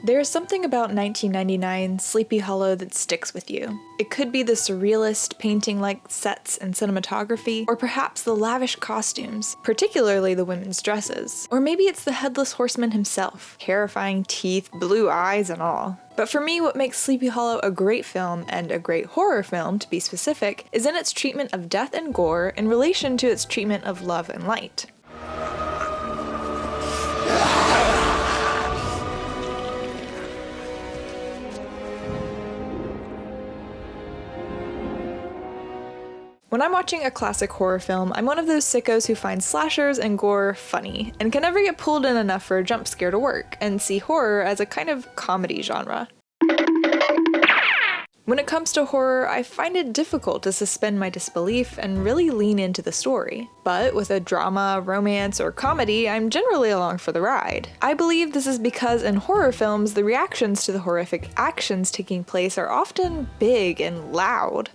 There's something about 1999 Sleepy Hollow that sticks with you. It could be the surrealist painting-like sets and cinematography, or perhaps the lavish costumes, particularly the women's dresses. Or maybe it's the Headless Horseman himself, terrifying teeth, blue eyes, and all. But for me, what makes Sleepy Hollow a great film, and a great horror film to be specific, is in its treatment of death and gore in relation to its treatment of love and light. When I'm watching a classic horror film, I'm one of those sickos who finds slashers and gore funny, and can never get pulled in enough for a jump scare to work, and see horror as a kind of comedy genre. When it comes to horror, I find it difficult to suspend my disbelief and really lean into the story. But with a drama, romance, or comedy, I'm generally along for the ride. I believe this is because in horror films, the reactions to the horrific actions taking place are often big and loud.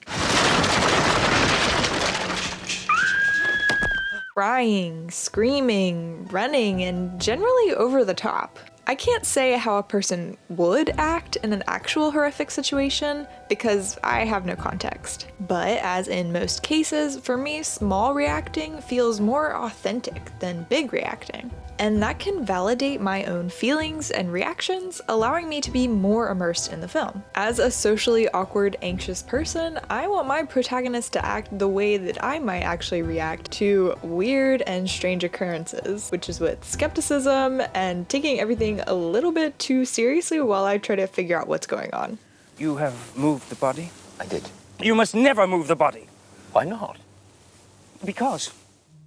Crying, screaming, running, and generally over the top. I can't say how a person would act in an actual horrific situation because I have no context. But as in most cases, for me, small reacting feels more authentic than big reacting. And that can validate my own feelings and reactions, allowing me to be more immersed in the film. As a socially awkward, anxious person, I want my protagonist to act the way that I might actually react to weird and strange occurrences, which is with skepticism and taking everything a little bit too seriously while I try to figure out what's going on. You have moved the body? I did. You must never move the body. Why not? Because.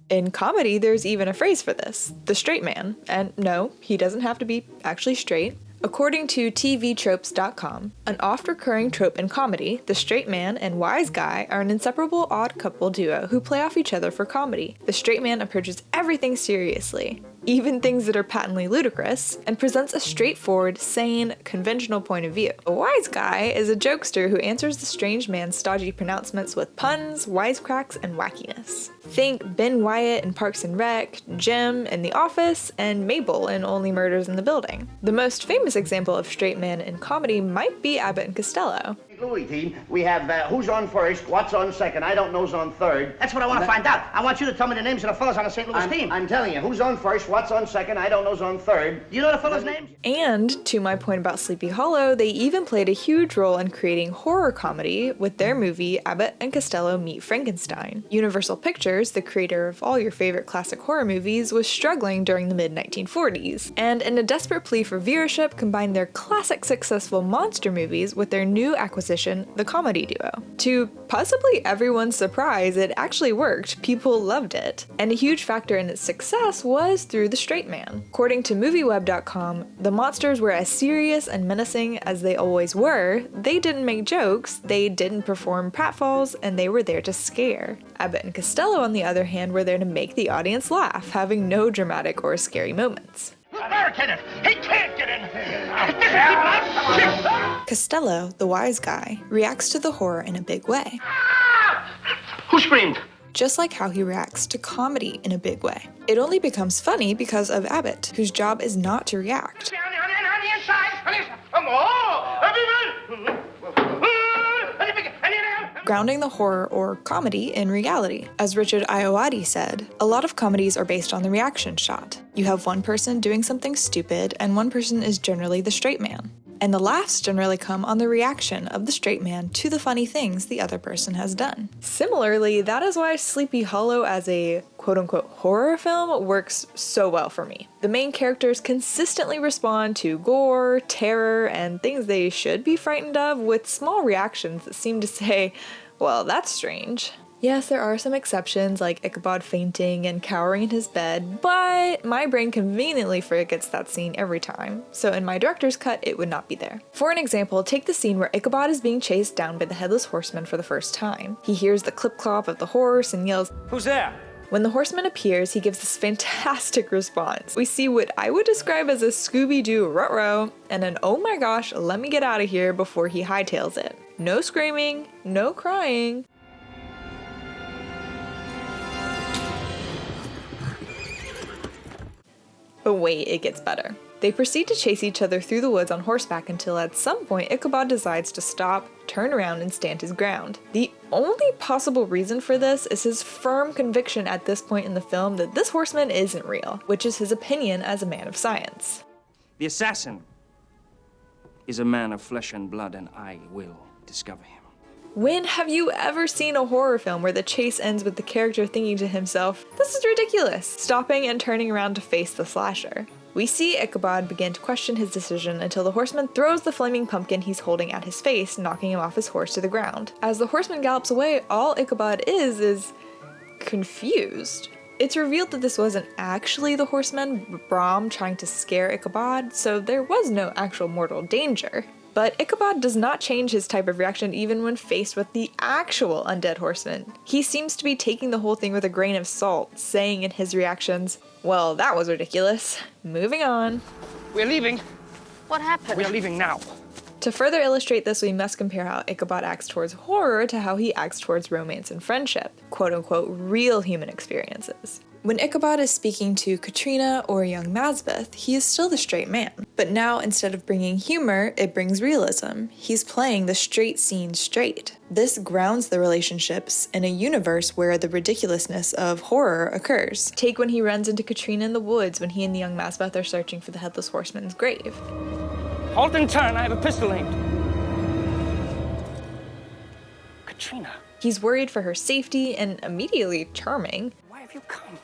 In comedy, there's even a phrase for this, the straight man. And no, he doesn't have to be actually straight. According to tvtropes.com, an oft-recurring trope in comedy, the straight man and wise guy are an inseparable odd couple duo who play off each other for comedy. The straight man approaches everything seriously, even things that are patently ludicrous, and presents a straightforward, sane, conventional point of view. A wise guy is a jokester who answers the strange man's stodgy pronouncements with puns, wisecracks, and wackiness. Think Ben Wyatt in Parks and Rec, Jim in The Office, and Mabel in Only Murders in the Building. The most famous example of straight man in comedy might be Abbott and Costello. Louis team, we have who's on first, what's on second, I don't know's on third. That's what I want to find out. I want you to tell me the names of the fellas on the St. Louis team. I'm telling you, who's on first, what's on second, I don't know's on third. Do you know the fellas' names? And, to my point about Sleepy Hollow, they even played a huge role in creating horror comedy with their movie Abbott and Costello Meet Frankenstein. Universal Pictures, the creator of all your favorite classic horror movies, was struggling during the mid-1940s, and in a desperate plea for viewership, combined their classic successful monster movies with their new acquisition, the comedy duo. To possibly everyone's surprise, it actually worked. People loved it. And a huge factor in its success was through the straight man. According to MovieWeb.com, the monsters were as serious and menacing as they always were. They didn't make jokes, they didn't perform pratfalls, and they were there to scare. Abbott and Costello, on the other hand, were there to make the audience laugh, having no dramatic or scary moments. Barricade it! He can't get in! Costello, the wise guy, reacts to the horror in a big way. Who screamed? Just like how he reacts to comedy in a big way. It only becomes funny because of Abbott, whose job is not to react. On the inside! Grounding the horror or comedy in reality. As Richard Ayoade said, a lot of comedies are based on the reaction shot. You have one person doing something stupid, and one person is generally the straight man. And the laughs generally come on the reaction of the straight man to the funny things the other person has done. Similarly, that is why Sleepy Hollow as a quote-unquote horror film works so well for me. The main characters consistently respond to gore, terror, and things they should be frightened of with small reactions that seem to say, well, that's strange. Yes, there are some exceptions like Ichabod fainting and cowering in his bed, but my brain conveniently forgets that scene every time, so in my director's cut it would not be there. For an example, take the scene where Ichabod is being chased down by the Headless Horseman for the first time. He hears the clip-clop of the horse and yells, Who's there? When the horseman appears, he gives this fantastic response. We see what I would describe as a Scooby-Doo ruh-roh and an oh my gosh, let me get out of here before he hightails it. No screaming, no crying. But wait, it gets better. They proceed to chase each other through the woods on horseback until at some point Ichabod decides to stop, turn around, and stand his ground. The only possible reason for this is his firm conviction at this point in the film that this horseman isn't real, which is his opinion as a man of science. The assassin is a man of flesh and blood, and I will discover him. When have you ever seen a horror film where the chase ends with the character thinking to himself, "This is ridiculous," stopping and turning around to face the slasher? We see Ichabod begin to question his decision until the horseman throws the flaming pumpkin he's holding at his face, knocking him off his horse to the ground. As the horseman gallops away, all Ichabod is confused. It's revealed that this wasn't actually the horseman, but Brom trying to scare Ichabod, so there was no actual mortal danger. But Ichabod does not change his type of reaction even when faced with the actual undead horseman. He seems to be taking the whole thing with a grain of salt, saying in his reactions, "Well, that was ridiculous. Moving on." We're leaving. What happened? We're leaving now. To further illustrate this, we must compare how Ichabod acts towards horror to how he acts towards romance and friendship, quote-unquote real human experiences. When Ichabod is speaking to Katrina or young Mazbeth, he is still the straight man. But now, instead of bringing humor, it brings realism. He's playing the straight scene straight. This grounds the relationships in a universe where the ridiculousness of horror occurs. Take when he runs into Katrina in the woods when he and the young Mazbeth are searching for the Headless Horseman's grave. Halt and turn, I have a pistol aimed. Katrina, He's worried for her safety and immediately charming. why have you come?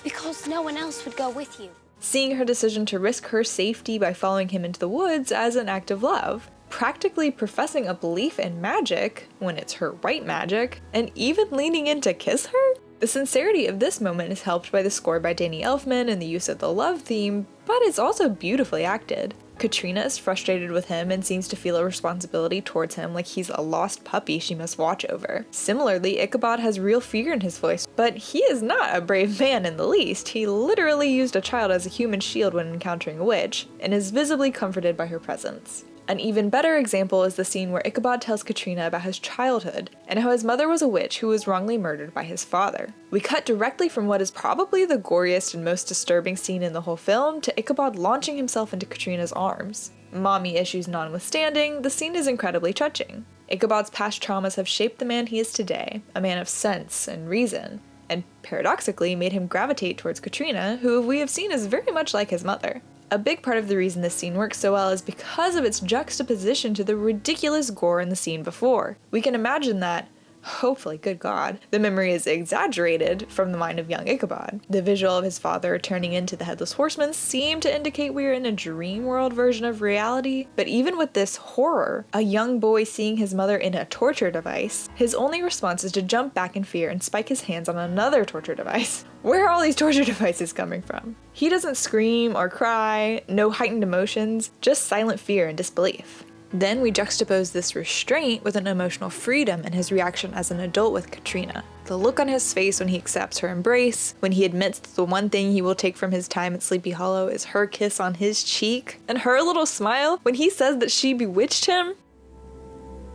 Because no one else would go with you. Seeing her decision to risk her safety by following him into the woods as an act of love, practically professing a belief in magic, when it's her white magic, and even leaning in to kiss her? The sincerity of this moment is helped by the score by Danny Elfman and the use of the love theme, but it's also beautifully acted. Katrina is frustrated with him and seems to feel a responsibility towards him like he's a lost puppy she must watch over. Similarly, Ichabod has real fear in his voice, but he is not a brave man in the least. He literally used a child as a human shield when encountering a witch, and is visibly comforted by her presence. An even better example is the scene where Ichabod tells Katrina about his childhood, and how his mother was a witch who was wrongly murdered by his father. We cut directly from what is probably the goriest and most disturbing scene in the whole film to Ichabod launching himself into Katrina's arms. Mommy issues notwithstanding, the scene is incredibly touching. Ichabod's past traumas have shaped the man he is today, a man of sense and reason, and paradoxically made him gravitate towards Katrina, who we have seen is very much like his mother. A big part of the reason this scene works so well is because of its juxtaposition to the ridiculous gore in the scene before. We can imagine that, hopefully, good God, the memory is exaggerated from the mind of young Ichabod. The visual of his father turning into the Headless Horseman seemed to indicate we are in a dream world version of reality, but even with this horror, a young boy seeing his mother in a torture device, his only response is to jump back in fear and spike his hands on another torture device. Where are all these torture devices coming from? He doesn't scream or cry, no heightened emotions, just silent fear and disbelief. Then we juxtapose this restraint with an emotional freedom in his reaction as an adult with Katrina. The look on his face when he accepts her embrace, when he admits that the one thing he will take from his time at Sleepy Hollow is her kiss on his cheek, and her little smile when he says that she bewitched him.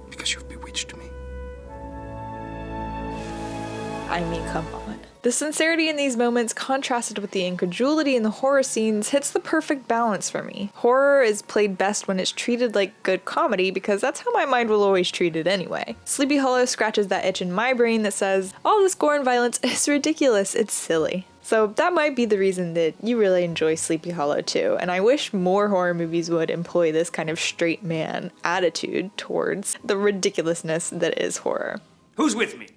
Because you've bewitched me. I mean, come on. The sincerity in these moments, contrasted with the incredulity in the horror scenes, hits the perfect balance for me. Horror is played best when it's treated like good comedy, because that's how my mind will always treat it anyway. Sleepy Hollow scratches that itch in my brain that says, all this gore and violence is ridiculous, it's silly. So that might be the reason that you really enjoy Sleepy Hollow too, and I wish more horror movies would employ this kind of straight man attitude towards the ridiculousness that is horror. Who's with me?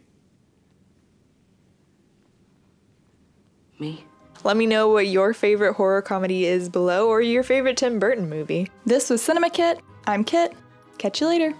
Me? Let me know what your favorite horror comedy is below, or your favorite Tim Burton movie. This was Cinema Kit. I'm Kit. Catch you later.